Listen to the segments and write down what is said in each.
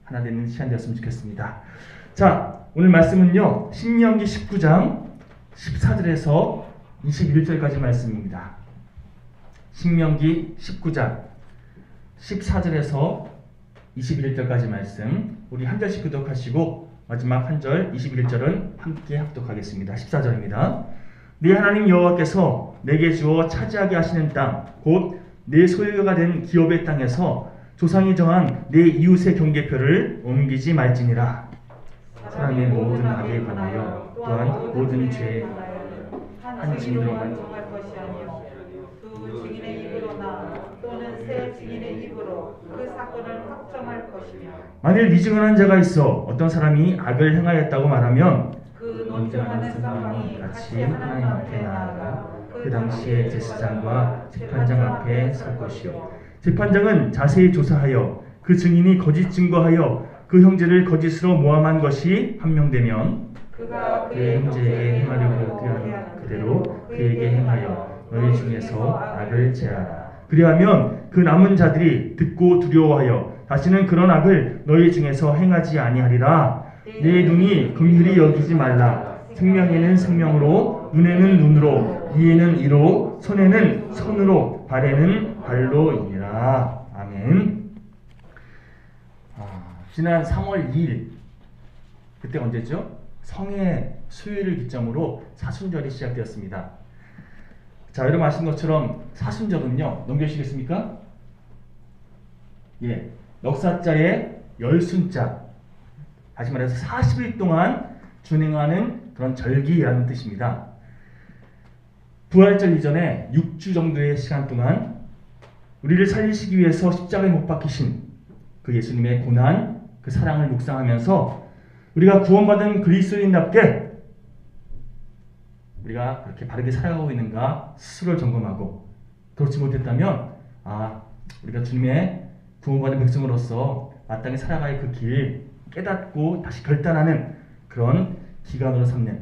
하나 되는 시간 되었으면 좋겠습니다. 자, 오늘 말씀은요, 신명기 19장 14절에서 21절까지 말씀입니다. 신명기 19장 14절에서 21절까지 말씀, 우리 한 절씩 교독하시고 마지막 한 절 21절은 함께 합독하겠습니다. 14절입니다. 네 하나님 여호와께서 내게 주어 차지하게 하시는 땅, 곧 내 소유가 된 기업의 땅에서 조상이 정한 내 이웃의 경계표를 옮기지 말지니라. 사람의 모든 악에 관하여 또한 모든 죄에 한 증인으로만 정할 것이 아니요 두 증인의 입으로나 또는 세 증인의 입으로 그 사건을 확정할 것이며, 만일 미증언한 자가 있어 어떤 사람이 악을 행하였다고 말하면 그 논증하는 사람이 같이 하나님 앞에 나아가 그 당시에 제사장과 재판장 앞에 설 것이요, 재판장은 자세히 조사하여 그 증인이 거짓 증거하여 그 형제를 거짓으로 모함한 것이 판명되면 그가 그의 형제에게 행하려고 그하는 그대로 그에게 행하여 너희 중에서 악을 제하라. 그리하면 그 남은 자들이 듣고 두려워하여 다시는 그런 악을 너희 중에서 행하지 아니하리라. 내 눈이 긍휼히 여기지 말라. 생명에는 생명으로, 눈에는 눈으로, 이에는 이로, 손에는 손으로, 발에는 발로이니라. 아멘. 지난 3월 2일, 그때 언제죠? 성의 수요일을 기점으로 사순절이 시작되었습니다. 자, 여러분 아시는 것처럼 사순절은요, 넘겨주시겠습니까? 예, 넉사자의 열순자, 다시 말해서 40일 동안 준행하는 그런 절기라는 뜻입니다. 부활절 이전에 6주 정도의 시간 동안 우리를 살리시기 위해서 십자가에 못 박히신 그 예수님의 고난, 그 사랑을 묵상하면서 우리가 구원받은 그리스도인답게 우리가 그렇게 바르게 살아가고 있는가 스스로를 점검하고, 그렇지 못했다면 우리가 주님의 구원받은 백성으로서 마땅히 살아갈 그 길 깨닫고 다시 결단하는 그런 기간으로 삼는,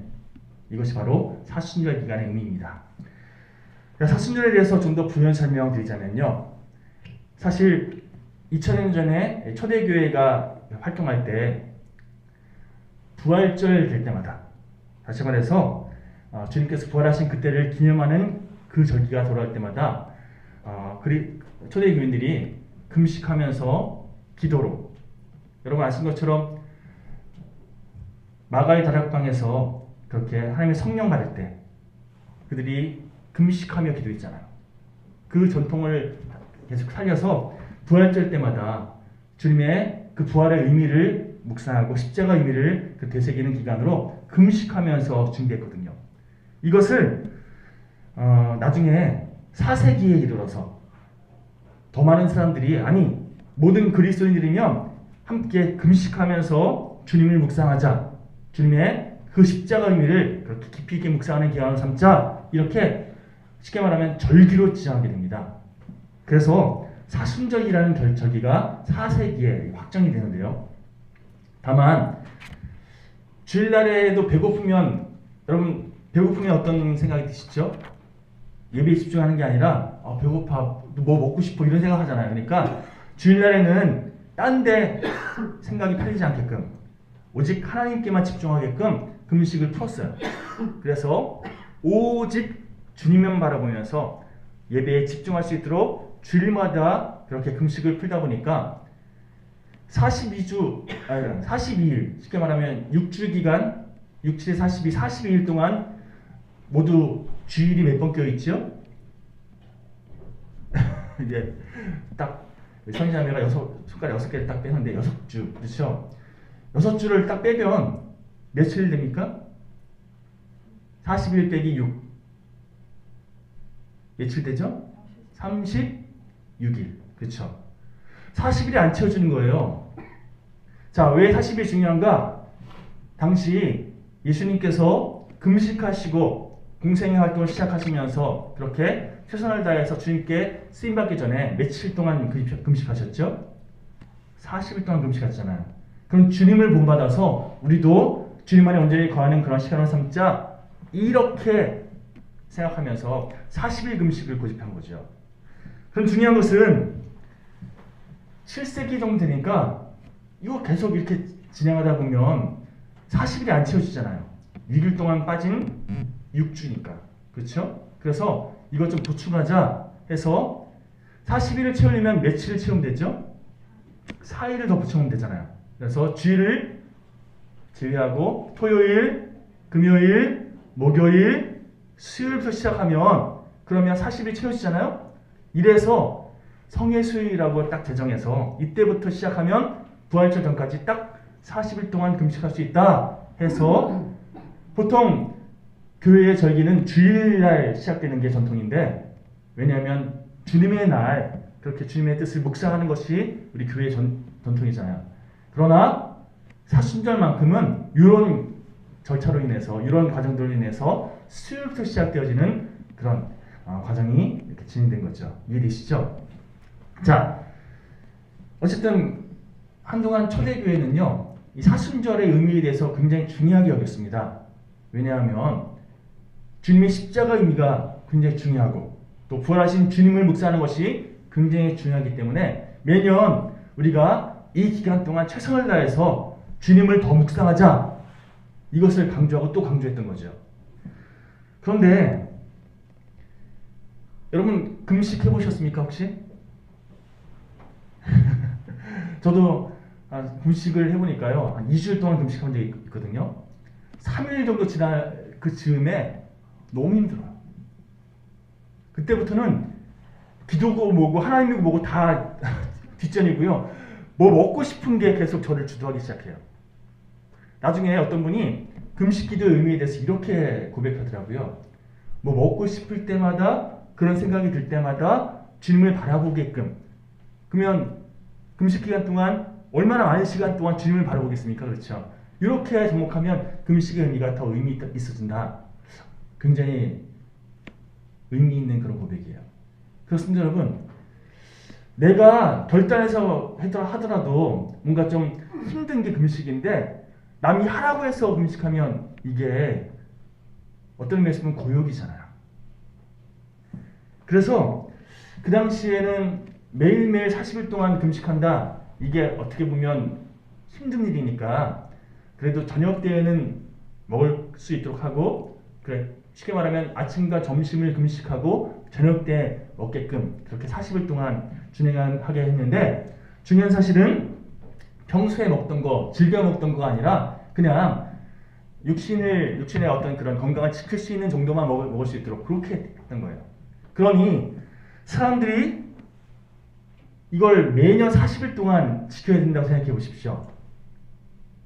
이것이 바로 사순절 기간의 의미입니다. 사순절에 대해서 좀 더 부연 설명드리자면요, 사실 2000년 전에 초대교회가 활동할 때 부활절 될 때마다, 다시 말해서 주님께서 부활하신 그때를 기념하는 그 절기가 돌아올 때마다 초대교인들이 금식하면서 기도로, 여러분 아시는 것처럼 마가의 다락방에서 그렇게 하나님의 성령 받을 때 그들이 금식하며 기도했잖아요. 그 전통을 계속 살려서 부활절 때마다 주님의 그 부활의 의미를 묵상하고 십자가 의미를 되새기는 기간으로 금식하면서 준비했거든요. 이것을 나중에 4세기에 이르러서 더 많은 사람들이, 아니 모든 그리스도인들이면 함께 금식하면서 주님을 묵상하자, 주님의 그 십자가 의미를 그렇게 깊이 있게 묵상하는 기간으로 삼자, 이렇게 쉽게 말하면 절기로 지정하게 됩니다. 그래서 사순절이라는 절기가 4세기에 확정이 되는데요. 다만 주일날에도 배고프면, 여러분 배고프면 어떤 생각이 드시죠? 예배에 집중하는 게 아니라 배고파, 뭐 먹고 싶어, 이런 생각 하잖아요. 그러니까 주일날에는 딴 데 생각이 팔리지 않게끔 오직 하나님께만 집중하게끔 금식을 풀었어요. 그래서 오직 주님만 바라보면서 예배에 집중할 수 있도록 주일마다 그렇게 금식을 풀다 보니까 42일, 쉽게 말하면 6주 기간, 6, 7, 42, 42일 동안 모두 주일이 몇 번 껴있죠? 이제 딱 선지자매가 손가락 6개를 딱 빼는데 6주, 그렇죠? 6주를 딱 빼면 며칠 됩니까? 41 빼기 6 며칠 되죠? 36일, 그렇죠? 40일이 안 채워주는 거예요. 자, 왜 40일이 중요한가? 당시 예수님께서 금식하시고 공생의 활동을 시작하시면서 그렇게 최선을 다해서 주님께 쓰임받기 전에 며칠 동안 금식하셨죠? 40일 동안 금식하셨잖아요. 그럼 주님을 본받아서 우리도 주님 안에 온전히 거하는 그런 시간을 삼자, 이렇게 생각하면서 40일 금식을 고집한 거죠. 그럼 중요한 것은 7세기 정도 되니까 이거 계속 이렇게 진행하다 보면 40일이 안 채워지잖아요. 6일 동안 빠진 6주니까. 그렇죠? 그래서 이것 좀 보충하자 해서 40일을 채우려면 며칠을 채우면 되죠? 4일을 더 붙여오면 되잖아요. 그래서 주일을 제외하고 토요일, 금요일, 목요일, 수요일부터 시작하면 그러면 40일 채워지잖아요. 이래서 성회수일이라고 딱 제정해서 이때부터 시작하면 부활절 전까지 딱 40일 동안 금식할 수 있다 해서 보통 교회의 절기는 주일날 시작되는 게 전통인데, 왜냐하면 주님의 날 그렇게 주님의 뜻을 묵상하는 것이 우리 교회의 전통이잖아요. 그러나 사순절만큼은 이런 절차로 인해서 이런 과정들로 인해서 수요일부터 시작되어지는 그런 과정이 이렇게 진행된 거죠. 이해되시죠? 자, 어쨌든 한동안 초대교회는요 이 사순절의 의미에 대해서 굉장히 중요하게 여겼습니다. 왜냐하면 주님의 십자가 의미가 굉장히 중요하고 또 부활하신 주님을 묵상하는 것이 굉장히 중요하기 때문에 매년 우리가 이 기간 동안 최선을 다해서 주님을 더 묵상하자, 이것을 강조하고 또 강조했던 거죠. 그런데 여러분 금식해 보셨습니까 혹시? 저도 금식을 해보니까요 한 2주일 동안 금식한 적이 있거든요. 3일 정도 지난 그 즈음에 너무 힘들어요. 그때부터는 기도고 뭐고 하나님이고 뭐고 다 뒷전이고요. 뭐 먹고 싶은 게 계속 저를 주도하기 시작해요. 나중에 어떤 분이 금식 기도의 의미에 대해서 이렇게 고백하더라고요. 뭐 먹고 싶을 때마다 그런 생각이 들 때마다 주님을 바라보게끔. 그러면 금식 기간 동안 얼마나 많은 시간 동안 주님을 바라보겠습니까? 그렇죠? 이렇게 접목하면 금식의 의미가 더 의미 있어진다. 굉장히 의미 있는 그런 고백이에요. 그렇습니다, 여러분. 내가 결단해서 하더라도 뭔가 좀 힘든 게 금식인데 남이 하라고 해서 금식하면 이게 어떤 면에서 보면 고역이잖아요. 그래서 그 당시에는 매일매일 40일 동안 금식한다. 이게 어떻게 보면 힘든 일이니까 그래도 저녁 때에는 먹을 수 있도록 하고, 그래 쉽게 말하면 아침과 점심을 금식하고 저녁 때 먹게끔 그렇게 40일 동안 진행하게 했는데, 중요한 사실은 평소에 먹던 거, 즐겨 먹던 거가 아니라 그냥 육신의 어떤 그런 건강을 지킬 수 있는 정도만 먹을 수 있도록 그렇게 했던 거예요. 그러니 사람들이 이걸 매년 40일 동안 지켜야 된다고 생각해 보십시오.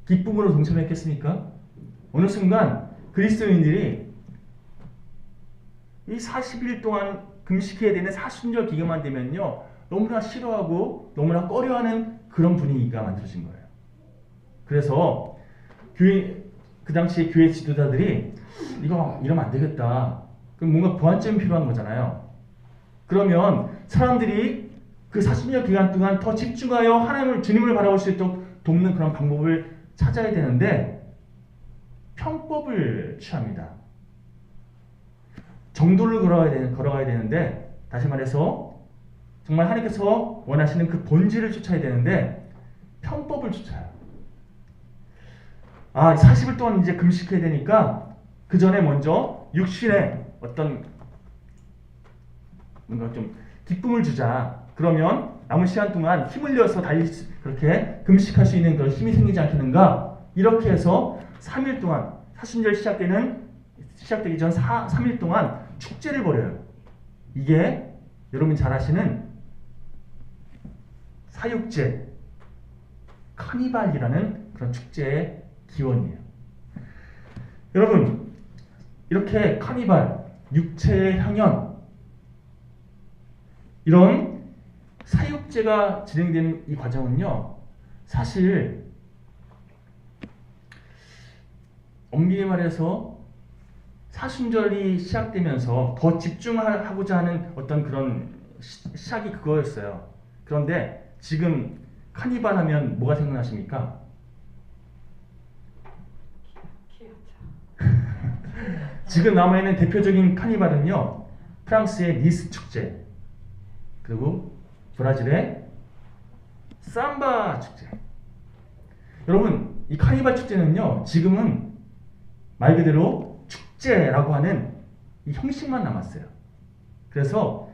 기쁨으로 동참했겠습니까? 어느 순간 그리스도인들이 이 40일 동안 금식해야 되는 사순절 기간만 되면요 너무나 싫어하고 너무나 꺼려하는 그런 분위기가 만들어진 거예요. 그래서 그 당시에 교회 지도자들이 이거 이러면 안 되겠다. 그럼 뭔가 보완점이 필요한 거잖아요. 그러면 사람들이 그 사순절 기간 동안 더 집중하여 하나님을, 주님을 바라볼 수 있도록 돕는 그런 방법을 찾아야 되는데 편법을 취합니다. 정도를 걸어가야 되는데, 다시 말해서 정말 하나님께서 원하시는 그 본질을 쫓아야 되는데 편법을 쫓아요. 40일 동안 이제 금식해야 되니까 그 전에 먼저 육신에 어떤 뭔가 좀 기쁨을 주자. 그러면 남은 시간 동안 힘을 내어서 그렇게 금식할 수 있는 그런 힘이 생기지 않겠는가? 이렇게 해서 3일 동안 사순절 시작되기 전 3일 동안 축제를 벌여요. 이게 여러분 잘 아시는 사육제, 카니발이라는 그런 축제의 기원이에요. 여러분, 이렇게 카니발, 육체의 향연, 이런 사육제가 진행되는 이 과정은요, 사실 엄밀히 말해서 사순절이 시작되면서 더 집중하고자 하는 어떤 그런 시작이 그거였어요. 그런데 지금 카니발 하면 뭐가 생각나십니까? 지금 남아있는 대표적인 카니발은요, 프랑스의 니스 축제, 그리고 브라질의 삼바 축제, 여러분, 이 카니발 축제는요, 지금은 말 그대로 축제라고 하는 이 형식만 남았어요. 그래서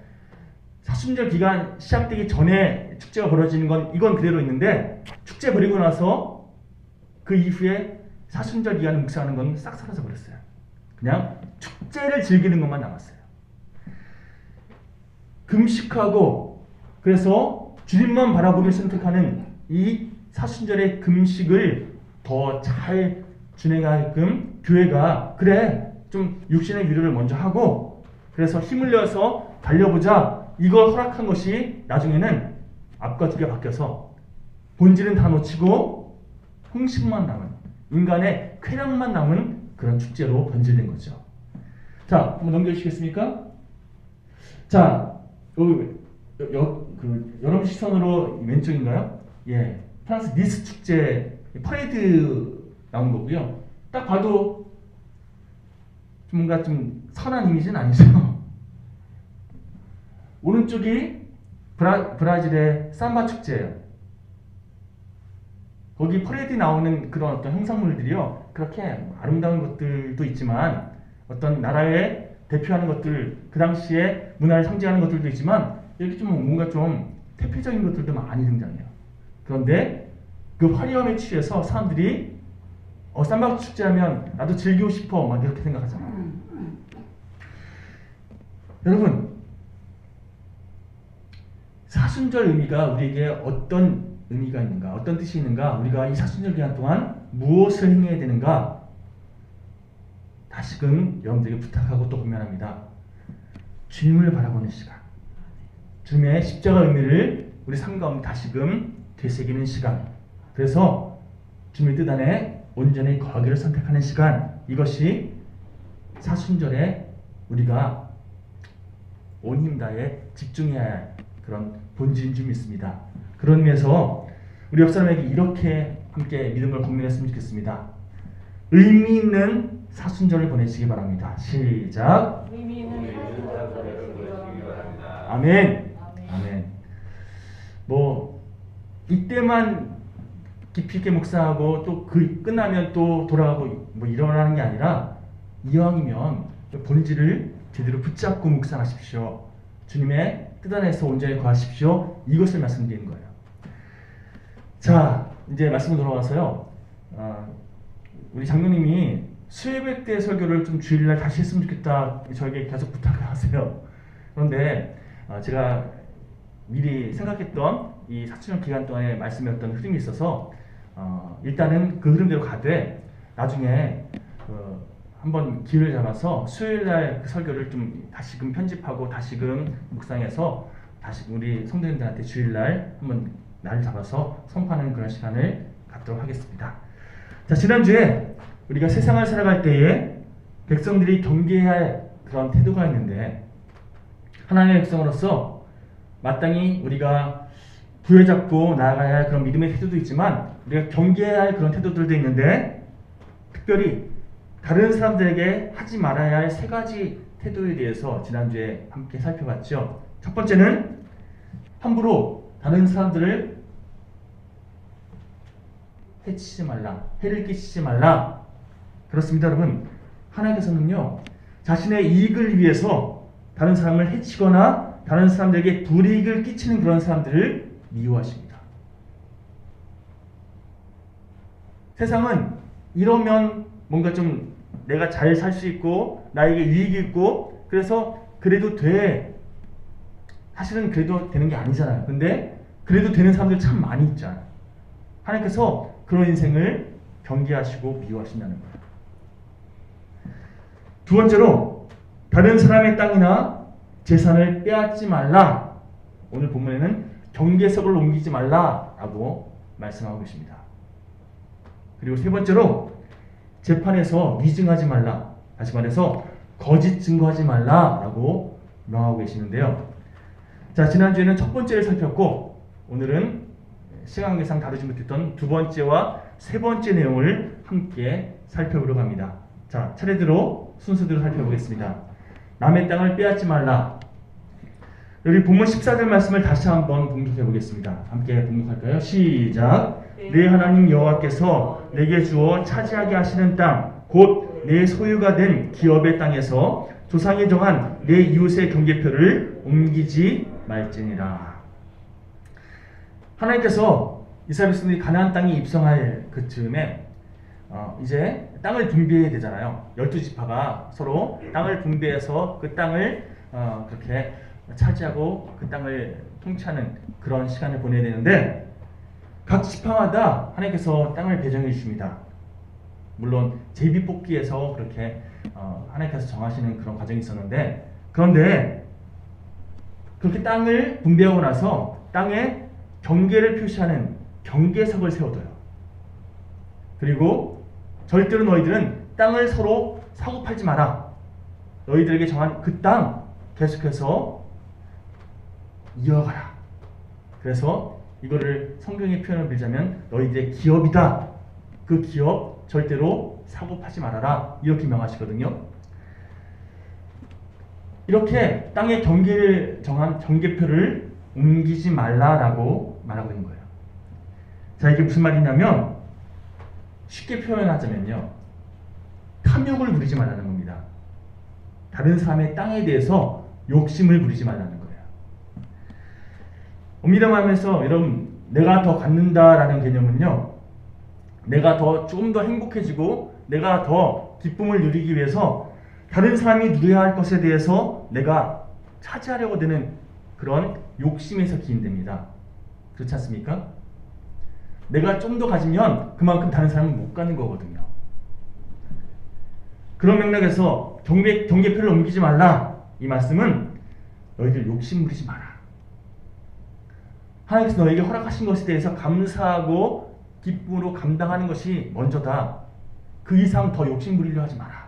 사순절 기간 시작되기 전에 축제가 벌어지는 건 이건 그대로 있는데, 축제 벌이고 나서 그 이후에 사순절 기간을 묵상하는 건 싹 사라져 버렸어요. 그냥 축제를 즐기는 것만 남았어요. 금식하고 그래서 주님만 바라보기를 선택하는 이 사순절의 금식을 더 잘 진행하게끔 교회가 그래 좀 육신의 위로를 먼저 하고 그래서 힘을 내어서 달려보자 이걸 허락한 것이 나중에는 앞과 뒤가 바뀌어서 본질은 다 놓치고 형식만 남은 인간의 쾌락만 남은 그런 축제로 변질된 거죠. 자, 한번 넘겨주시겠습니까? 자, 여러분 시선으로 왼쪽인가요? 예, 프랑스 니스 축제 퍼레이드 나온 거고요. 딱 봐도 좀 뭔가 좀 선한 이미지는 아니죠. 오른쪽이 브라질의 삼바 축제예요. 거기 퍼레이드 나오는 그런 어떤 형상물들이요, 그렇게 아름다운 것들도 있지만 어떤 나라의 대표하는 것들, 그 당시에 문화를 상징하는 것들도 있지만 이렇게 좀 뭔가 좀 대표적인 것들도 많이 등장해요. 그런데 그 화려함에 취해서 사람들이 삼박 축제하면 나도 즐기고 싶어 막 이렇게 생각하잖아요. 여러분, 사순절 의미가 우리에게 어떤 의미가 있는가, 어떤 뜻이 있는가, 우리가 이 사순절 기간 동안 무엇을 행해야 되는가, 다시금 여러분들에게 부탁하고 또 고민합니다. 주님을 바라보는 시간, 주님의 십자가 의미를 우리 삶 가운데 다시금 되새기는 시간, 그래서 주님의 뜻 안에 온전히 거하기를 선택하는 시간, 이것이 사순절에 우리가 온 힘 다해 집중해야 할 그런 본질인 줄 믿습니다. 그런 의미에서 우리 옆 사람에게 이렇게 함께 믿음을 공유했으면 좋겠습니다. 의미 있는 사순절을 보내시기 바랍니다. 시작. 의미 있는 사순절 보내시기 바랍니다. 아멘. 아멘. 뭐 이때만 깊이 있게 묵상하고 또 그 끝나면 또 돌아가고 뭐 일어나는 게 아니라 이왕이면 본질을 제대로 붙잡고 묵상하십시오. 주님의 뜻 안에서 온전히 거하십시오. 이것을 말씀드리는 거예요. 자, 이제 말씀으로 돌아와서요. 우리 장로님이 수요예배 때 설교를 좀 주일날 다시 했으면 좋겠다 저에게 계속 부탁을 하세요. 그런데 제가 미리 생각했던 이 사춘절 기간 동안의 말씀이었던 흐름이 있어서 일단은 그 흐름대로 가되 나중에 한번 기회를 잡아서 수요일날 그 설교를 좀 다시금 편집하고 다시금 묵상해서 다시 우리 성도님들한테 주일날 한번 날을 잡아서 선포하는 그런 시간을 갖도록 하겠습니다. 자, 지난주에 우리가 세상을 살아갈 때에 백성들이 경계해야 할 그런 태도가 있는데 하나님의 백성으로서 마땅히 우리가 부여잡고 나아가야 할 그런 믿음의 태도도 있지만 우리가 경계해야 할 그런 태도들도 있는데 특별히 다른 사람들에게 하지 말아야 할 세 가지 태도에 대해서 지난주에 함께 살펴봤죠. 첫 번째는 함부로 다른 사람들을 해치지 말라, 해를 끼치지 말라. 그렇습니다, 여러분. 하나님께서는요, 자신의 이익을 위해서 다른 사람을 해치거나 다른 사람들에게 불이익을 끼치는 그런 사람들을 미워하십니다. 세상은 이러면 뭔가 좀 내가 잘 살 수 있고 나에게 유익이 있고 그래서 그래도 돼. 사실은 그래도 되는 게 아니잖아요. 근데 그래도 되는 사람들 참 많이 있잖아요. 하나님께서 그런 인생을 경계하시고 미워하신다는 거예요. 두 번째로 다른 사람의 땅이나 재산을 빼앗지 말라. 오늘 본문에는 경계석을 옮기지 말라라고 말씀하고 계십니다. 그리고 세 번째로 재판에서 위증하지 말라. 다시 말해서 거짓 증거하지 말라라고 명하고 계시는데요. 자, 지난주에는 첫 번째를 살폈고 오늘은 시간 관계상 다루지 못했던 두 번째와 세 번째 내용을 함께 살펴보려고 합니다. 자, 차례대로 순서대로 살펴보겠습니다. 남의 땅을 빼앗지 말라. 여기 본문 14절 말씀을 다시 한번 봉독해 보겠습니다. 함께 봉독할까요? 시작. 내 하나님 여호와께서 내게 주어 차지하게 하시는 땅 곧 내 소유가 된 기업의 땅에서 조상이 정한 내 이웃의 경계표를 옮기지 말지니라. 하나님께서 이스라엘 백성들이 가나안 땅에 입성할 그쯤에 이제 땅을 분배해야 되잖아요. 12지파가 서로 땅을 분배해서 그 땅을 그렇게 차지하고 그 땅을 통치하는 그런 시간을 보내야 되는데 각 지파마다 하나님께서 땅을 배정해 주십니다. 물론 제비뽑기에서 그렇게 하나님께서 정하시는 그런 과정이 있었는데, 그런데 그렇게 땅을 분배하고 나서 땅에 경계를 표시하는 경계석을 세워둬요. 그리고 절대로 너희들은 땅을 서로 사고 팔지 마라. 너희들에게 정한 그 땅 계속해서 이어가라. 그래서 이거를 성경의 표현을 빌자면 너희들의 기업이다. 그 기업 절대로 사고 파지 말아라. 이렇게 명하시거든요. 이렇게 땅의 경계를 정한 경계표를 옮기지 말라라고 말하고 있는 거예요. 자, 이게 무슨 말이냐면 쉽게 표현하자면요, 탐욕을 부리지 말라는 겁니다. 다른 사람의 땅에 대해서 욕심을 부리지 말라는 거예요. 엄밀히 말하면서 여러분, 내가 더 갖는다라는 개념은요, 내가 좀 더 행복해지고 내가 더 기쁨을 누리기 위해서 다른 사람이 누려야 할 것에 대해서 내가 차지하려고 드는 그런 욕심에서 기인됩니다. 그렇지 않습니까? 내가 좀 더 가지면 그만큼 다른 사람은 못 가는 거거든요. 그런 맥락에서 경계표를 옮기지 말라. 이 말씀은 너희들 욕심 부리지 마라. 하나님께서 너에게 허락하신 것에 대해서 감사하고 기쁨으로 감당하는 것이 먼저다. 그 이상 더 욕심 부리려 하지 마라.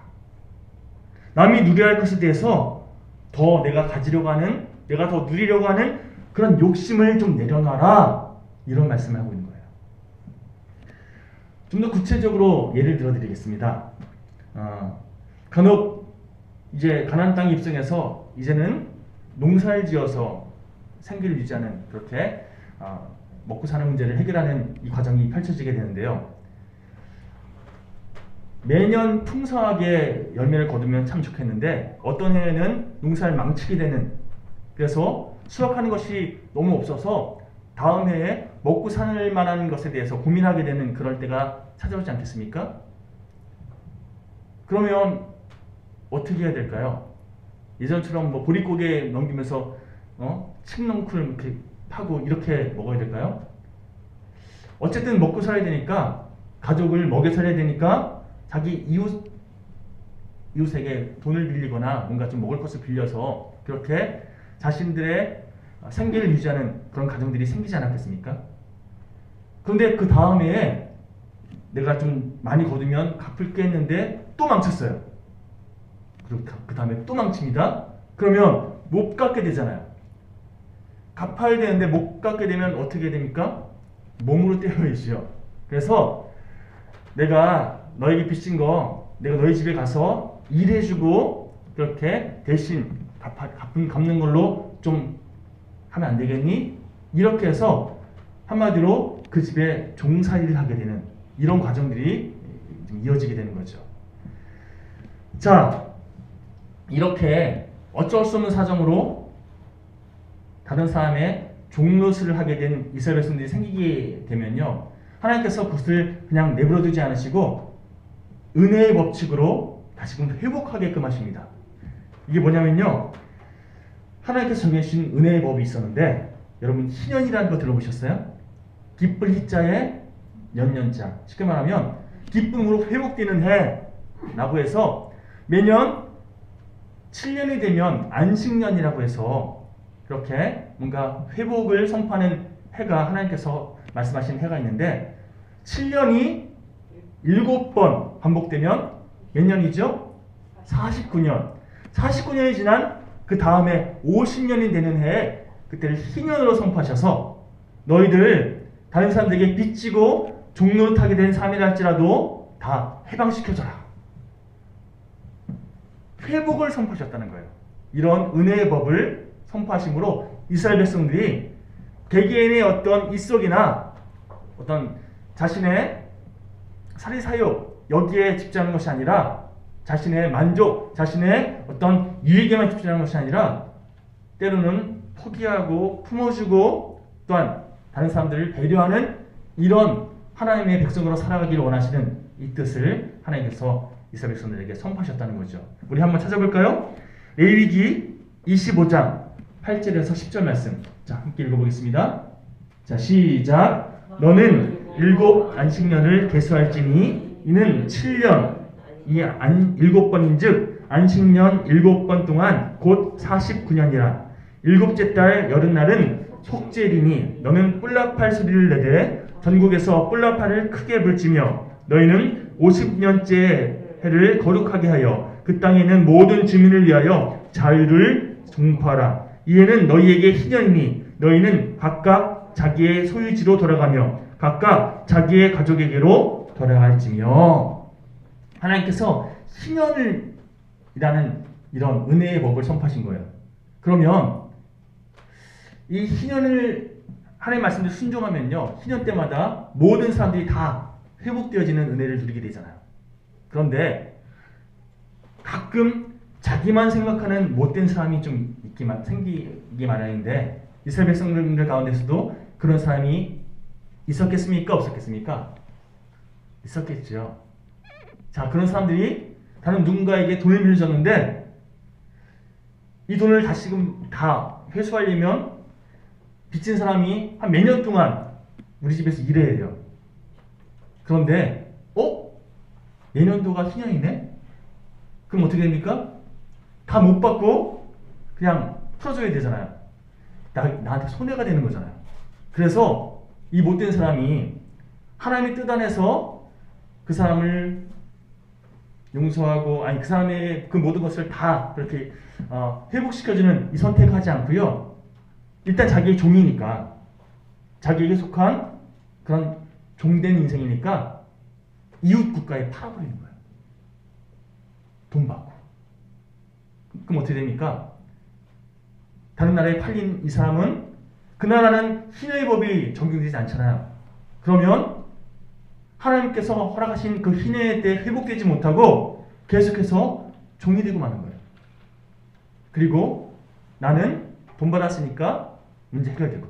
남이 누려야 할 것에 대해서 더 내가 가지려고 하는, 내가 더 누리려고 하는 그런 욕심을 좀 내려놔라. 이런 말씀을 하고 있는 거예요. 좀 더 구체적으로 예를 들어 드리겠습니다. 간혹 이제 가나안 땅에 입성해서 이제는 농사를 지어서 생계를 유지하는, 그렇게 먹고 사는 문제를 해결하는 이 과정이 펼쳐지게 되는데요. 매년 풍성하게 열매를 거두면 참 좋겠는데 어떤 해에는 농사를 망치게 되는, 그래서 수확하는 것이 너무 없어서 다음 해에 먹고 살 만한 것에 대해서 고민하게 되는 그럴 때가 찾아오지 않겠습니까? 그러면 어떻게 해야 될까요? 예전처럼 뭐 보릿고개 넘기면서 칡넝쿨 이렇게 파고 이렇게 먹어야 될까요? 어쨌든 먹고 살아야 되니까, 가족을 먹여 살아야 되니까 자기 이웃에게 돈을 빌리거나 뭔가 좀 먹을 것을 빌려서 그렇게 자신들의 생계를 유지하는 그런 가정들이 생기지 않았겠습니까? 그런데 그 다음에 내가 좀 많이 거두면 갚을게 했는데 또 망쳤어요. 그리고 그 다음에 또 망칩니다. 그러면 못 갚게 되잖아요. 갚아야 되는데 못 갚게 되면 어떻게 됩니까? 몸으로 때려야지요. 그래서 내가 너에게 빚진 거 내가 너희 집에 가서 일해주고 그렇게 대신 갚는 걸로 좀 하면 안 되겠니? 이렇게 해서 한마디로 그 집에 종살이를 하게 되는 이런 과정들이 좀 이어지게 되는 거죠. 자, 이렇게 어쩔 수 없는 사정으로 다른 사람의 종노릇을 하게 된 이스라엘 백성들이 생기게 되면요, 하나님께서 그것을 그냥 내버려두지 않으시고 은혜의 법칙으로 다시금 회복하게끔 하십니다. 이게 뭐냐면요, 하나님께서 정해주신 은혜의 법이 있었는데, 여러분 희년이라는 거 들어보셨어요? 기쁠 희자에 년년자, 쉽게 말하면 기쁨으로 회복되는 해라고 해서 매년 7년이 되면 안식년이라고 해서 그렇게 뭔가 회복을 선포하는 해가 하나님께서 말씀하신 해가 있는데, 7년이 7번 반복되면 몇 년이죠? 49년. 49년이 지난 그 다음에 50년이 되는 해에 그때를 희년으로 선포하셔서 너희들 다른 사람들에게 빚지고 종노릇하게 된 삶이라 할지라도 다 해방시켜줘라. 회복을 선포하셨다는 거예요. 이런 은혜의 법을 선포하심으로 이스라엘 백성들이 개개인의 어떤 입속이나 어떤 자신의 사리사욕 여기에 집중하는 것이 아니라 자신의 만족, 자신의 어떤 유익에만 집중하는 것이 아니라 때로는 포기하고 품어주고 또한 다른 사람들을 배려하는 이런 하나님의 백성으로 살아가기를 원하시는 이 뜻을 하나님께서 이스라엘 백성들에게 선포하셨다는 거죠. 우리 한번 찾아볼까요? 레위기 25장 8절에서 10절 말씀. 자, 함께 읽어보겠습니다. 자, 시작. 너는 7 안식년을 계수할지니 이는 7년 이 7번인즉 안식년 7번 동안 곧 49년이라. 7째 달 여름날은 속죄리니 너는 뿔나팔 소리를 내되 전국에서 뿔나팔을 크게 불지며 너희는 50년째 해를 거룩하게 하여 그 땅에 있는 모든 주민을 위하여 자유를 공포하라. 이에는 너희에게 희년이니 너희는 각각 자기의 소유지로 돌아가며 각각 자기의 가족에게로 돌아갈지며. 하나님께서 희년이라는 이런 은혜의 법을 선포하신 거예요. 그러면 이 희년을 하나님 말씀대로 순종하면요, 희년 때마다 모든 사람들이 다 회복되어지는 은혜를 누리게 되잖아요. 그런데 가끔 자기만 생각하는 못된 사람이 좀 생기기 마련인데 이스라엘 백성들 가운데서도 그런 사람이 있었겠습니까? 없었겠습니까? 있었겠죠. 자, 그런 사람들이 다른 누군가에게 돈을 빌려줬는데 이 돈을 다시금 다 회수하려면 빚진 사람이 한 몇 년 동안 우리 집에서 일해야 돼요. 그런데 내년도가 희년이네? 그럼 어떻게 됩니까? 다 못 받고 그냥 풀어줘야 되잖아요. 나한테 손해가 되는 거잖아요. 그래서 이 못된 사람이 하나님의 뜻 안에서 그 사람을 용서하고 그 사람의 그 모든 것을 다 그렇게 회복시켜주는 이 선택하지 않고요. 일단 자기의 종이니까 자기에게 속한 그런 종된 인생이니까 이웃 국가에 팔아버리는 거예요. 돈 받고. 그럼 어떻게 됩니까? 다른 나라에 팔린 이 사람은 그 나라는 희년의 법이 적용되지 않잖아요. 그러면 하나님께서 허락하신 그 희년의 때 회복되지 못하고 계속해서 종이 되고 마는 거예요. 그리고 나는 돈 받았으니까 문제 해결되고.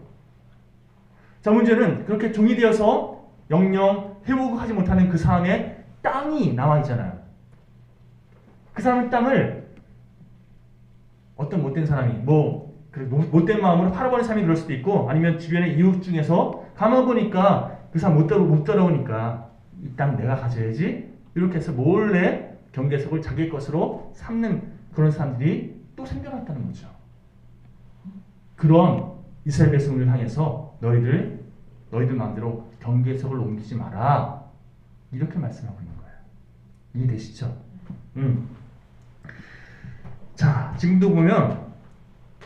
자, 문제는 그렇게 종이 되어서 영영 회복하지 못하는 그 사람의 땅이 남아있잖아요. 그 사람의 땅을 어떤 못된 사람이 못된 마음으로 팔아버린 사람이 그럴 수도 있고 아니면 주변의 이웃 중에서 가만 보니까 그 사람 못 따라오니까 이 땅 내가 가져야지 이렇게 해서 몰래 경계석을 자기 것으로 삼는 그런 사람들이 또 생겨났다는 거죠. 그런 이스라엘 백성을 향해서 너희들 마음대로 경계석을 옮기지 마라 이렇게 말씀하고 있는 거예요. 이해되시죠? 자, 지금도 보면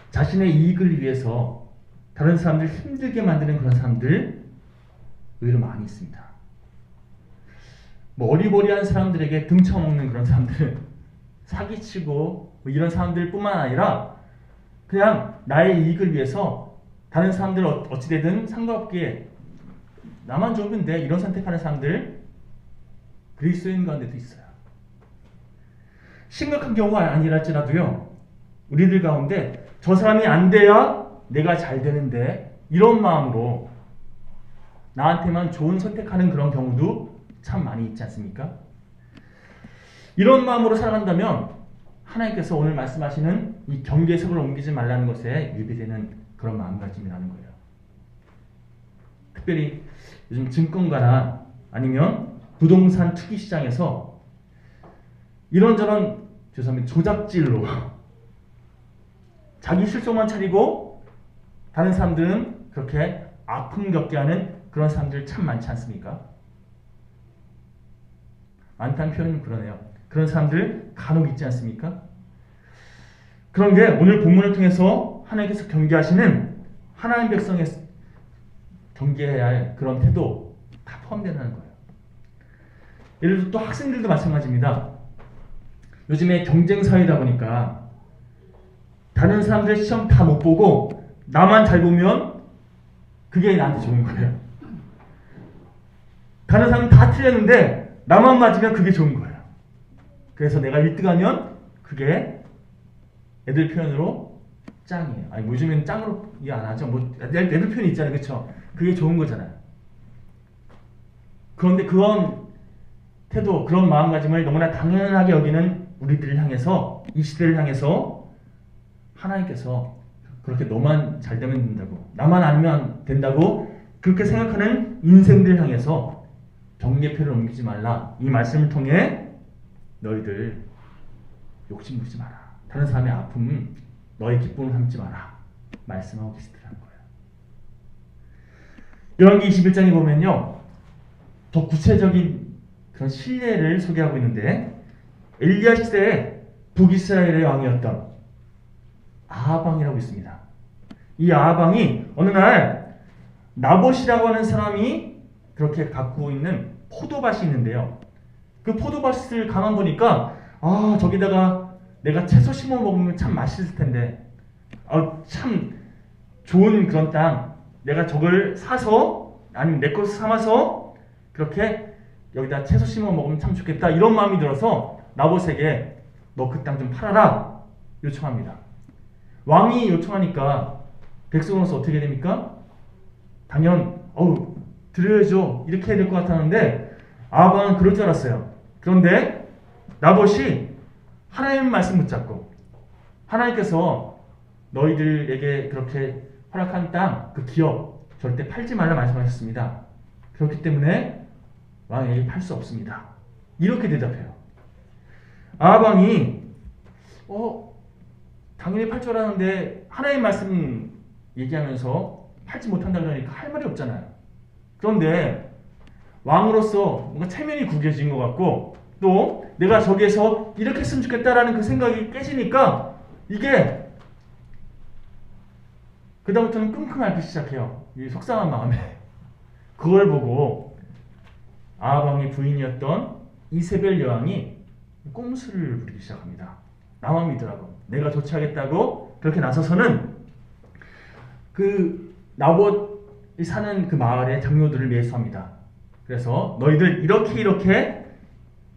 자신의 이익을 위해서 다른 사람들 힘들게 만드는 그런 사람들 의외로 많이 있습니다. 어리버리한 사람들에게 등쳐먹는 그런 사람들, 사기치고 이런 사람들 뿐만 아니라 그냥 나의 이익을 위해서 다른 사람들 어찌되든 상관없게 나만 좋으면 돼 이런 선택하는 사람들 그리스도인 가운데도 있어요. 심각한 경우가 아니랄지라도요, 우리들 가운데 저 사람이 안 돼야 내가 잘 되는데 이런 마음으로 나한테만 좋은 선택하는 그런 경우도 참 많이 있지 않습니까? 이런 마음으로 살아간다면 하나님께서 오늘 말씀하시는 이 경계석을 옮기지 말라는 것에 유배되는 그런 마음가짐이라는 거예요. 특별히 요즘 증권가나 아니면 부동산 투기 시장에서 이런저런 조작질로 자기 실속만 차리고 다른 사람들은 그렇게 아픔 겪게 하는 그런 사람들 참 많지 않습니까? 많다는 표현은 그러네요. 그런 사람들 간혹 있지 않습니까? 그런 게 오늘 본문을 통해서 하나님께서 경계하시는 하나님 백성의 경계해야 할 그런 태도 다 포함된다는 거예요. 예를 들어 또 학생들도 마찬가지입니다. 요즘에 경쟁 사회다 보니까 다른 사람들 시험 다 못 보고 나만 잘 보면 그게 나한테 좋은 거예요. 다른 사람은 다 틀렸는데 나만 맞으면 그게 좋은 거예요. 그래서 내가 1등하면 그게 애들 표현으로 짱이에요. 아니 요즘엔 짱으로 이해 안 하죠. 뭐 애들 표현이 있잖아요, 그렇죠? 그게 좋은 거잖아요. 그런데 그런 태도, 그런 마음가짐을 너무나 당연하게 여기는 우리들을 향해서, 이 시대를 향해서 하나님께서 그렇게 너만 잘 되면 된다고, 나만 아니면 된다고 그렇게 생각하는 인생들을 향해서 경계표를 옮기지 말라. 이 말씀을 통해 너희들 욕심 부리지 마라. 다른 사람의 아픔 너의 기쁨을 삼지 마라. 말씀하고 계시더라는 거예요. 열왕기 21장에 보면요, 더 구체적인 그런 신뢰를 소개하고 있는데, 엘리야 시대에 북이스라엘의 왕이었던 아하방이라고 있습니다. 이 아하방이 어느 날 나봇이라고 하는 사람이 그렇게 갖고 있는 포도밭이 있는데요. 그 포도밭을 가만 보니까 저기다가 내가 채소 심어 먹으면 참 맛있을 텐데, 참 좋은 그런 땅, 내가 저걸 사서 아니면 내 것을 삼아서 그렇게 여기다 채소 심어 먹으면 참 좋겠다, 이런 마음이 들어서 나봇에게 너 그 땅 좀 팔아라 요청합니다. 왕이 요청하니까 백성으로서 어떻게 됩니까? 당연 드려야죠, 이렇게 해야 될 것 같았는데 아하방은 그럴 줄 알았어요. 그런데 나봇이 하나님 말씀 붙잡고, 하나님께서 너희들에게 그렇게 허락한 땅, 그 기업 절대 팔지 말라 말씀하셨습니다. 그렇기 때문에 왕에게 팔 수 없습니다. 이렇게 대답해요. 아하방이 당연히 팔 줄 알았는데 하나님 말씀 얘기하면서 팔지 못한다고 하니까 할 말이 없잖아요. 그런데 왕으로서 뭔가 체면이 구겨진 것 같고, 또 내가 저기에서 이렇게 했으면 좋겠다라는 그 생각이 깨지니까 이게 그다음부터는 끙끙 앓기 시작해요. 이 속상한 마음에. 그걸 보고 아하방의 부인이었던 이세벨 여왕이 꼼수를 부리기 시작합니다. 나만 믿으라고, 내가 조치하겠다고 그렇게 나서서는 그 나봇이 사는 그 마을의 장로들을 매수합니다. 그래서 너희들 이렇게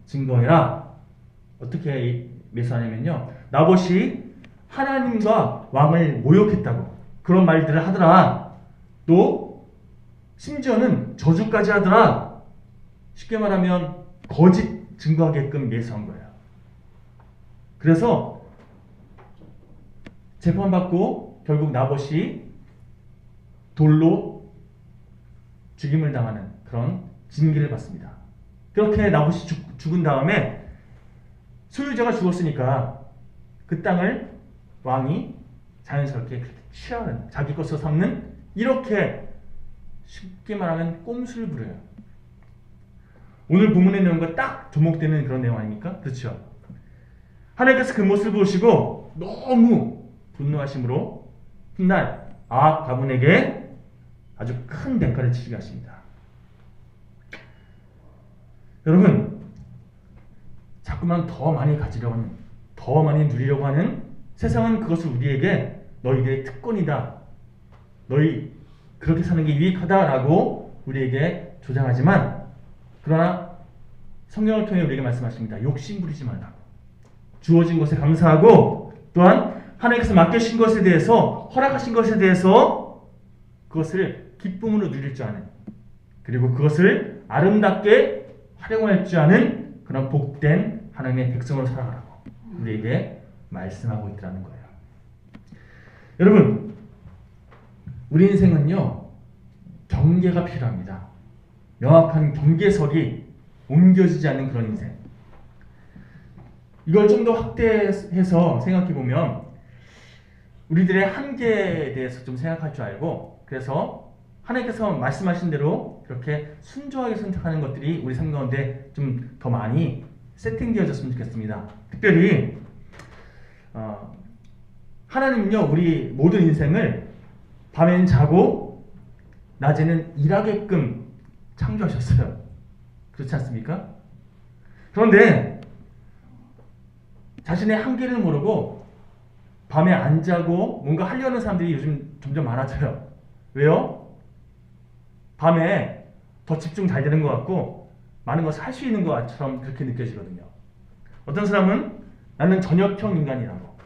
증거해라. 어떻게 매수하냐면요, 나봇이 하나님과 왕을 모욕했다고 그런 말들을 하더라. 또 심지어는 저주까지 하더라. 쉽게 말하면 거짓 증거하게끔 매수한 거예요. 그래서 재판받고 결국 나봇이 돌로 죽임을 당하는 그런 징계를 받습니다. 그렇게 나봇이 죽은 다음에 소유자가 죽었으니까 그 땅을 왕이 자연스럽게 취하는, 자기 것으로 삼는, 이렇게 쉽게 말하면 꼼수를 부려요. 오늘 본문의 내용과 딱 접목되는 그런 내용 아닙니까? 그렇죠? 하나님께서 그 모습을 보시고 너무 분노하심으로 훗날 아합 가문에게 아주 큰 대가를 치르게 하십니다. 여러분, 자꾸만 더 많이 가지려고 하는, 더 많이 누리려고 하는 세상은 그것을 우리에게 너희들의 특권이다, 너희 그렇게 사는 게 유익하다라고 우리에게 조장하지만, 그러나 성경을 통해 우리에게 말씀하십니다. 욕심 부리지 말라고. 주어진 것에 감사하고, 또한 하나님께서 맡겨주신 것에 대해서, 허락하신 것에 대해서 그것을 기쁨으로 누릴 줄 아는, 그리고 그것을 아름답게 활용할 줄 아는 그런 복된 하나님의 백성으로 살아가라고 우리에게 말씀하고 있다는 거예요. 여러분, 우리 인생은요, 경계가 필요합니다. 명확한 경계석이 옮겨지지 않는 그런 인생. 이걸 좀 더 확대해서 생각해 보면 우리들의 한계에 대해서 좀 생각할 줄 알고, 그래서 하나님께서 말씀하신 대로 그렇게 순조하게 선택하는 것들이 우리 삶 가운데 좀 더 많이 세팅되어졌으면 좋겠습니다. 특별히 하나님은요, 우리 모든 인생을 밤에는 자고 낮에는 일하게끔 창조하셨어요. 그렇지 않습니까? 그런데 자신의 한계를 모르고 밤에 안 자고 뭔가 하려는 사람들이 요즘 점점 많아져요. 왜요? 밤에 더 집중 잘 되는 것 같고 많은 것을 할 수 있는 것처럼 그렇게 느껴지거든요. 어떤 사람은 나는 저녁형 인간이라고,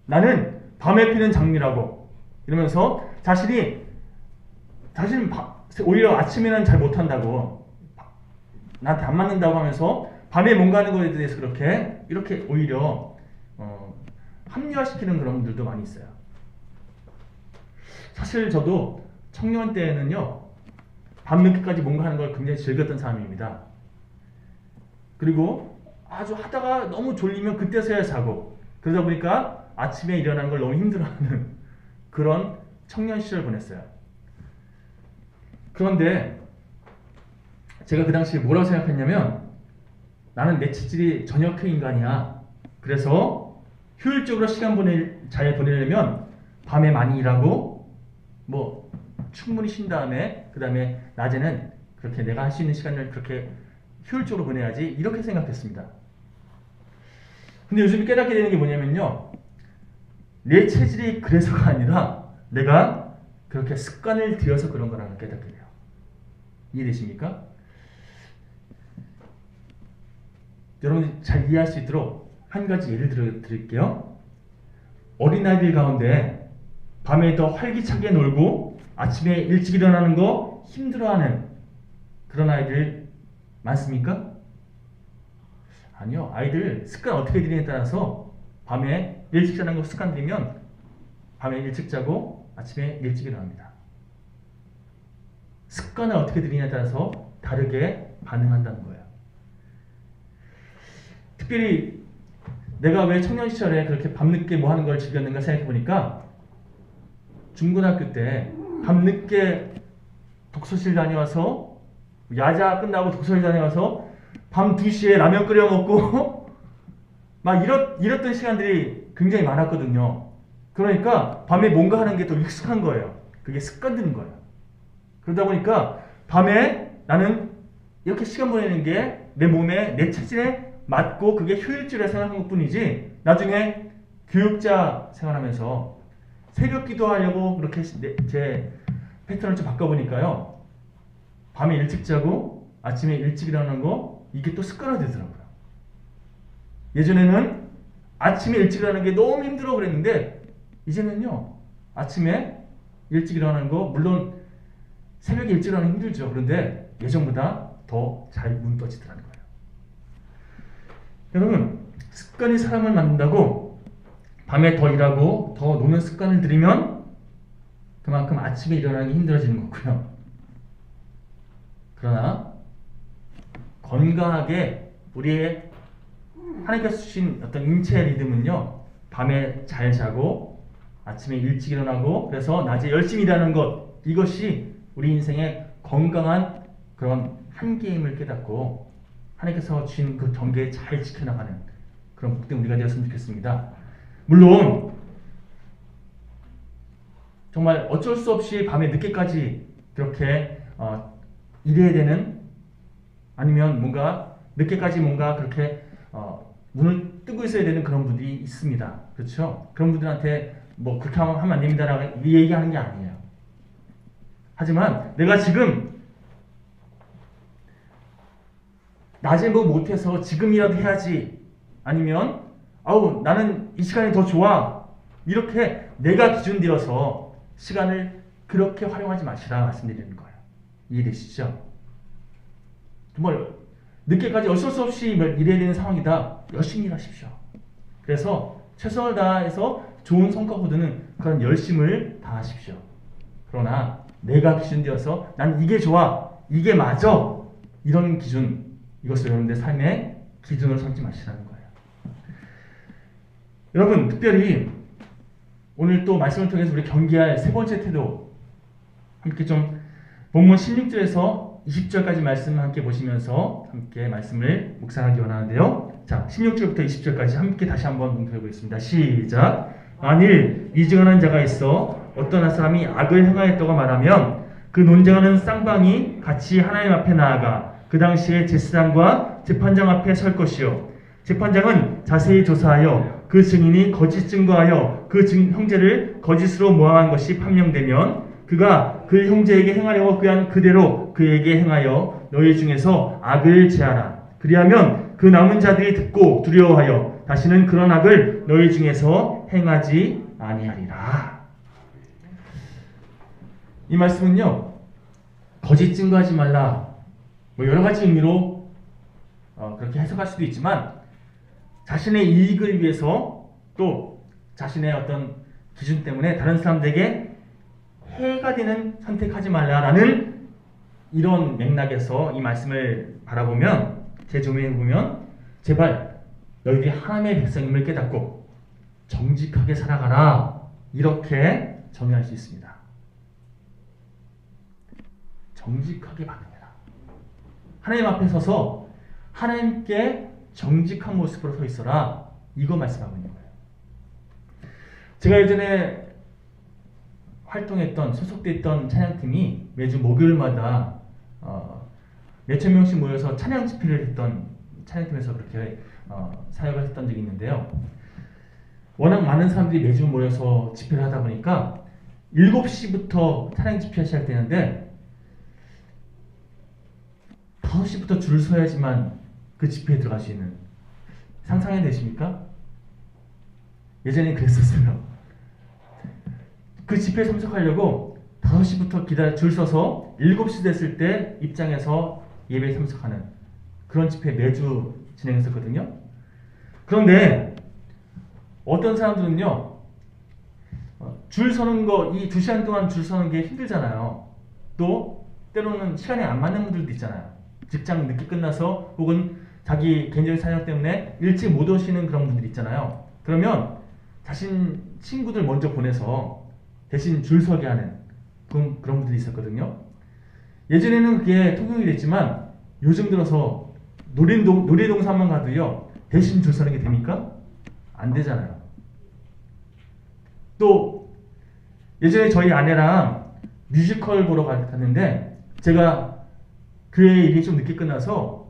나는 밤에 피는 장미라고 이러면서 자신은 오히려 아침에는 잘 못한다고, 나한테 안 맞는다고 하면서 밤에 뭔가 하는 것에 대해서 이렇게 오히려 합리화시키는 그런 분들도 많이 있어요. 사실 저도 청년 때에는요, 밤늦게까지 뭔가 하는 걸 굉장히 즐겼던 사람입니다. 그리고 아주 하다가 너무 졸리면 그때서야 자고, 그러다 보니까 아침에 일어나는 걸 너무 힘들어하는 그런 청년 시절을 보냈어요. 그런데 제가 그 당시에 뭐라고 생각했냐면, 나는 내 체질이 저녁형 인간이야. 그래서 효율적으로 잘 보내려면 밤에 많이 일하고 뭐 충분히 쉰 다음에 그 다음에 낮에는 그렇게 내가 할 수 있는 시간을 그렇게 효율적으로 보내야지, 이렇게 생각했습니다. 근데 요즘 깨닫게 되는 게 뭐냐면요, 내 체질이 그래서가 아니라 내가 그렇게 습관을 들여서 그런 거라는 걸 깨닫게 돼요. 이해되십니까? 여러분 잘 이해할 수 있도록 한 가지 예를 드릴게요. 어린아이들 가운데 밤에 더 활기차게 놀고 아침에 일찍 일어나는 거 힘들어하는 그런 아이들 많습니까? 아니요. 아이들 습관 어떻게 들이냐에 따라서 밤에 일찍 자는 거 습관 들이면 밤에 일찍 자고 아침에 일찍 일어납니다. 습관을 어떻게 들이냐에 따라서 다르게 반응한다는 거예요. 특별히 내가 왜 청년 시절에 그렇게 밤늦게 뭐 하는 걸 즐겼는가 생각해 보니까, 중고등학교 때 밤늦게 독서실 다녀와서, 야자 끝나고 독서실 다녀와서 밤 2시에 라면 끓여 먹고 막 이랬던 시간들이 굉장히 많았거든요. 그러니까 밤에 뭔가 하는 게 더 익숙한 거예요. 그게 습관 드는 거예요. 그러다 보니까 밤에 나는 이렇게 시간 보내는 게 내 몸에, 내 체질에 맞고 그게 효율적이라 생각한 것뿐이지, 나중에 교육자 생활하면서 새벽 기도하려고 그렇게 제 패턴을 좀 바꿔보니까요, 밤에 일찍 자고 아침에 일찍 일어나는 거, 이게 또 습관화되더라고요. 예전에는 아침에 일찍 일어나는 게 너무 힘들어 그랬는데, 이제는요, 아침에 일찍 일어나는 거, 물론 새벽에 일찍 일어나는 게 힘들죠. 그런데 예전보다 더 잘 눈 떠지더라는 거예요. 여러분, 습관이 사람을 만든다고 밤에 더 일하고 더 노는 습관을 들이면 그만큼 아침에 일어나는 게 힘들어지는 거고요. 그러나 건강하게 우리의 하나님께서 주신 어떤 인체의 리듬은요, 밤에 잘 자고 아침에 일찍 일어나고 그래서 낮에 열심히 일하는 것, 이것이 우리 인생의 건강한 그런 한계임을 깨닫고 하나님께서 주신 그 경계에 잘 지켜나가는 그런 복된 우리가 되었으면 좋겠습니다. 물론 정말 어쩔 수 없이 밤에 늦게까지 그렇게 일해야 되는, 아니면 뭔가 늦게까지 뭔가 그렇게 눈을 뜨고 있어야 되는 그런 분들이 있습니다. 그렇죠? 그런 분들한테 뭐 그렇게 하면 안 됩니다라고 얘기하는 게 아니에요. 하지만 내가 지금 낮에 뭐 못해서 지금이라도 해야지, 아니면 아우 나는 이 시간이 더 좋아, 이렇게 내가 기준 되어서 시간을 그렇게 활용하지 마시라 말씀드리는 거예요. 이해되시죠? 정말 늦게까지 어쩔 수 없이 일해야 되는 상황이다, 열심히 일하십시오. 그래서 최선을 다해서 좋은 성과 거두는 그런 열심을 다하십시오. 그러나 내가 기준 되어서 난 이게 좋아, 이게 맞아, 이런 기준, 이것을 여러분들 삶의 기준으로 삼지 마시라는 거예요. 여러분, 특별히 오늘 또 말씀을 통해서 우리 경계할 세 번째 태도, 함께 좀 본문 16절에서 20절까지 말씀을 함께 보시면서 함께 말씀을 묵상하기 원하는데요. 자, 16절부터 20절까지 함께 다시 한번 봉독해 보겠습니다. 시작. 만일 위증하는 자가 있어 어떤 한 사람이 악을 행하였다고 말하면 그 논쟁하는 쌍방이 같이 하나님 앞에 나아가 그 당시에 제사장과 재판장 앞에 설 것이요, 재판장은 자세히 조사하여 그 증인이 거짓 증거하여 그 형제를 거짓으로 모함한 것이 판명되면 그가 그 형제에게 행하려고 꾀한 그대로 그에게 행하여 너희 중에서 악을 제하라. 그리하면 그 남은 자들이 듣고 두려워하여 다시는 그런 악을 너희 중에서 행하지 아니하리라. 이 말씀은요, 거짓 증거하지 말라, 뭐 여러 가지 의미로 그렇게 해석할 수도 있지만, 자신의 이익을 위해서 또 자신의 어떤 기준 때문에 다른 사람들에게 해가 되는 선택하지 말라라는 이런 맥락에서 이 말씀을 바라보면, 제 주문에 보면, 제발 너희들이 하나님의 백성임을 깨닫고 정직하게 살아가라, 이렇게 정의할 수 있습니다. 정직하게 반응해라. 하나님 앞에 서서 하나님께 정직한 모습으로 서 있어라, 이거 말씀하고 있는 거예요. 제가 예전에 활동했던, 소속됐던 찬양팀이 매주 목요일마다 몇천 명씩 모여서 찬양 집회를 했던 찬양팀에서 그렇게 사역을 했던 적이 있는데요. 워낙 많은 사람들이 매주 모여서 집회를 하다 보니까 7시부터 찬양 집회 시작할 때였는데 5시부터 줄 서야지만 그 집회에 들어갈 수 있는, 상상이 되십니까? 예전에 그랬었어요. 그 집회에 참석하려고 5시부터 줄 서서 7시 됐을 때 입장해서 예배에 참석하는 그런 집회 매주 진행했었거든요. 그런데 어떤 사람들은요, 줄 서는 거, 이 2시간 동안 줄 서는 게 힘들잖아요. 또 때로는 시간에 안 맞는 분들도 있잖아요. 직장 늦게 끝나서 혹은 자기 개인적인 사정 때문에 일찍 못 오시는 그런 분들 있잖아요. 그러면 자신 친구들 먼저 보내서 대신 줄 서게 하는 그런 분들이 있었거든요. 예전에는 그게 통용이 됐지만 요즘 들어서 놀이동산만 가도요, 대신 줄 서는 게 됩니까? 안 되잖아요. 또 예전에 저희 아내랑 뮤지컬 보러 갔는데, 제가 교회 일이 좀 늦게 끝나서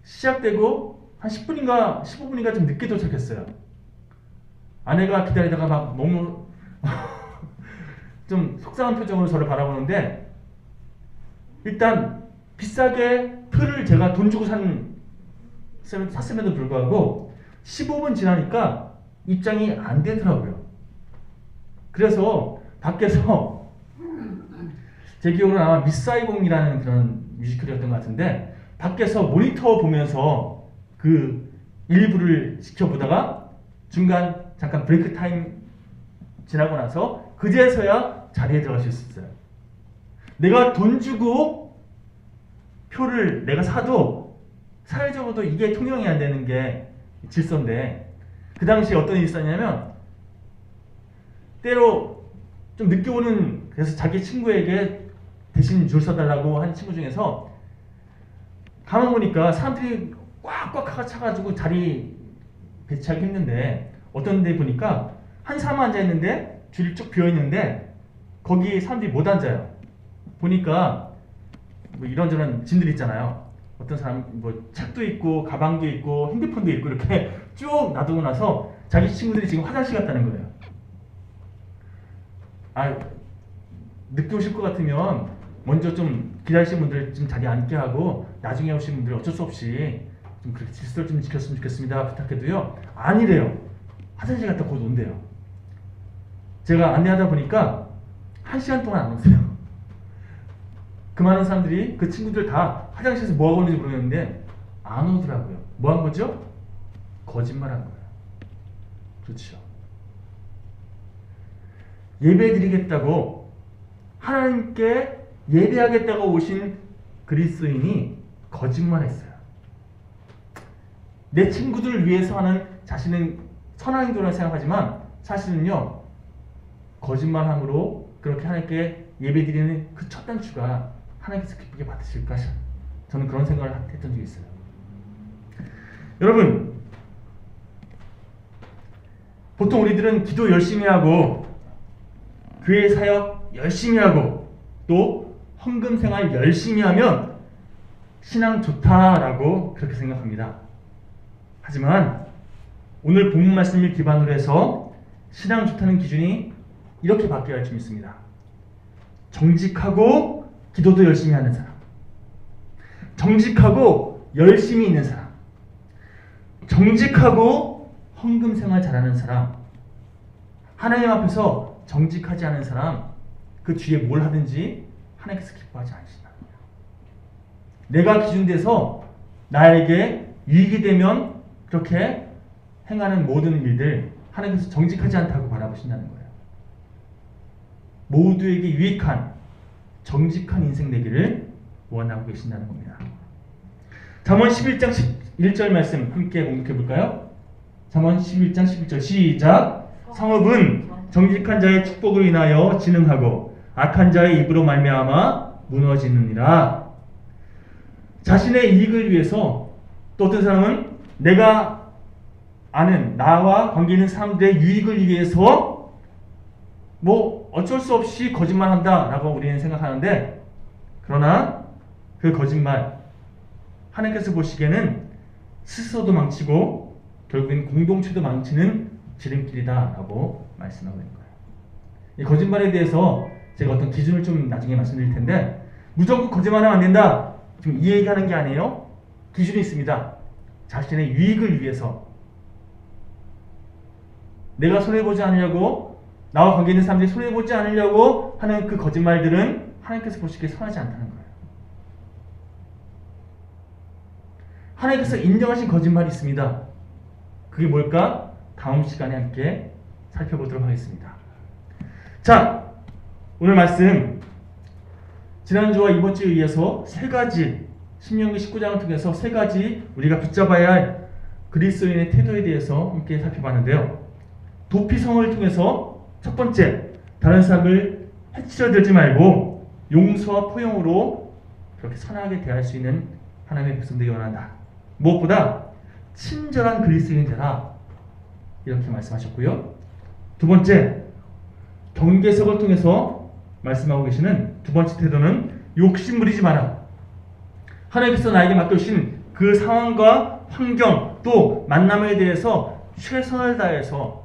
시작되고 한 10분인가 15분인가 좀 늦게 도착했어요. 아내가 기다리다가 막 너무 좀 속상한 표정으로 저를 바라보는데, 일단 비싸게 표를 제가 돈 주고 샀음에도 불구하고 15분 지나니까 입장이 안 되더라고요. 그래서 밖에서 제 기억으로 아마 미사이공이라는 그런 뮤지컬이었던 것 같은데, 밖에서 모니터 보면서 그 일부를 지켜보다가 중간 잠깐 브레이크 타임 지나고 나서 그제서야 자리에 들어갈 수 있었어요. 내가 돈 주고 표를 내가 사도 사회적으로도 이게 통용이 안 되는 게 질서인데, 그 당시에 어떤 일이 있었냐면, 때로 좀 늦게 오는, 그래서 자기 친구에게 대신 줄 서달라고 한 친구 중에서 가만 보니까 사람들이 꽉꽉 차가지고 자리 배치하기 힘든데, 어떤 데 보니까 한 사람 앉아 있는데 줄이 쭉 비어 있는데 거기 사람들이 못 앉아요. 보니까 뭐 이런저런 짐들 있잖아요. 어떤 사람 뭐 책도 있고 가방도 있고 핸드폰도 있고 이렇게 쭉 놔두고 나서 자기 친구들이 지금 화장실 갔다는 거예요. 아, 늦게 오실 것 같으면 먼저 좀 기다리시는 분들 좀 자리에 앉게 하고, 나중에 오신 분들 어쩔 수 없이 좀 그렇게 질서를 좀 지켰으면 좋겠습니다 부탁해도요, 아니래요. 화장실 갔다 곧 온대요. 제가 안내하다 보니까 1시간 동안 안 오세요. 그 많은 사람들이, 그 친구들 다 화장실에서 뭐하고 오는지 모르겠는데 안 오더라고요. 뭐 한 거죠? 거짓말 한 거예요. 그렇죠. 예배 드리겠다고, 하나님께 예배하겠다고 오신 그리스도인이 거짓말했어요. 내 친구들을 위해서 하는 자신은 선한 행동을 생각하지만 사실은요, 거짓말함으로 그렇게 하나님께 예배드리는 그 첫 단추가 하나님께서 기쁘게 받으실까, 저는 그런 생각을 했던 적이 있어요. 여러분, 보통 우리들은 기도 열심히 하고 교회 사역 열심히 하고 또 헌금 생활 열심히 하면 신앙 좋다라고 그렇게 생각합니다. 하지만 오늘 본문 말씀을 기반으로 해서 신앙 좋다는 기준이 이렇게 바뀌어야 할 줄 믿습니다. 정직하고 기도도 열심히 하는 사람, 정직하고 열심히 있는 사람, 정직하고 헌금 생활 잘하는 사람, 하나님 앞에서 정직하지 않은 사람, 그 뒤에 뭘 하든지 하나님께서 기뻐하지 않으신다. 내가 기준돼서 나에게 유익이 되면 그렇게 행하는 모든 일들 하나님께서 정직하지 않다고 바라보신다는 거예요. 모두에게 유익한 정직한 인생 되기를 원하고 계신다는 겁니다. 잠언 11장 11절 말씀 함께 공독해 볼까요? 잠언 11장 11절 시작. 성읍은 정직한 자의 축복으로 인하여 진흥하고 악한 자의 입으로 말미암아 무너지느니라. 자신의 이익을 위해서 또 어떤 사람은 내가 아는 나와 관계 있는 사람들의 유익을 위해서 뭐 어쩔 수 없이 거짓말한다라고 우리는 생각하는데, 그러나 그 거짓말 하나님께서 보시기에는 스스로도 망치고 결국엔 공동체도 망치는 지름길이다라고 말씀하고 있는 거예요. 이 거짓말에 대해서 제가 어떤 기준을 좀 나중에 말씀드릴 텐데, 무조건 거짓말하면 안 된다 지금 이 얘기하는 게 아니에요. 기준이 있습니다. 자신의 유익을 위해서, 내가 손해보지 않으려고, 나와 관계 있는 사람들이 손해보지 않으려고 하는 그 거짓말들은 하나님께서 보시기에 선하지 않다는 거예요. 하나님께서 인정하신 거짓말이 있습니다. 그게 뭘까? 다음 시간에 함께 살펴보도록 하겠습니다. 자, 오늘 말씀 지난주와 이번 주에 이어서 세 가지, 신명기 19장을 통해서 세 가지 우리가 붙잡아야 할 그리스도인의 태도에 대해서 함께 살펴봤는데요. 도피성을 통해서 첫 번째, 다른 사람을 해치려 들지 말고 용서와 포용으로 그렇게 선하게 대할 수 있는 하나님의 백성 되기 원한다. 무엇보다 친절한 그리스도인 되라, 이렇게 말씀하셨고요. 두 번째, 경계석을 통해서 말씀하고 계시는 두 번째 태도는 욕심 부리지 마라. 하나님께서 나에게 맡겨주신 그 상황과 환경 또 만남에 대해서 최선을 다해서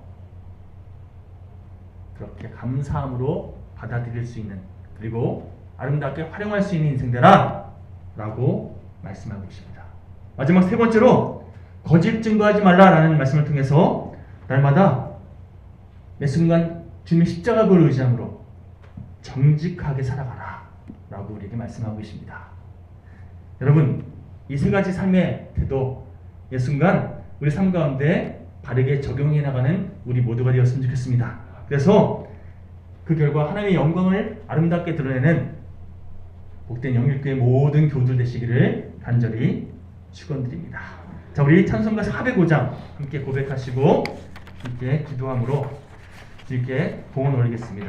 그렇게 감사함으로 받아들일 수 있는, 그리고 아름답게 활용할 수 있는 인생 되라 라고 말씀하고 계십니다. 마지막 세 번째로 거짓 증거하지 말라라는 말씀을 통해서 날마다 매 순간 주님의 십자가를 의지함으로 정직하게 살아가라 라고 우리에게 말씀하고 계십니다. 여러분, 이 세 가지 삶의 태도 매 순간 우리 삶 가운데 바르게 적용해 나가는 우리 모두가 되었으면 좋겠습니다. 그래서 그 결과 하나님의 영광을 아름답게 드러내는 복된 영일교회 모든 교우들 되시기를 간절히 축원드립니다. 자, 우리 찬송가 405장 함께 고백하시고 함께 기도함으로 주님께 봉헌 올리겠습니다.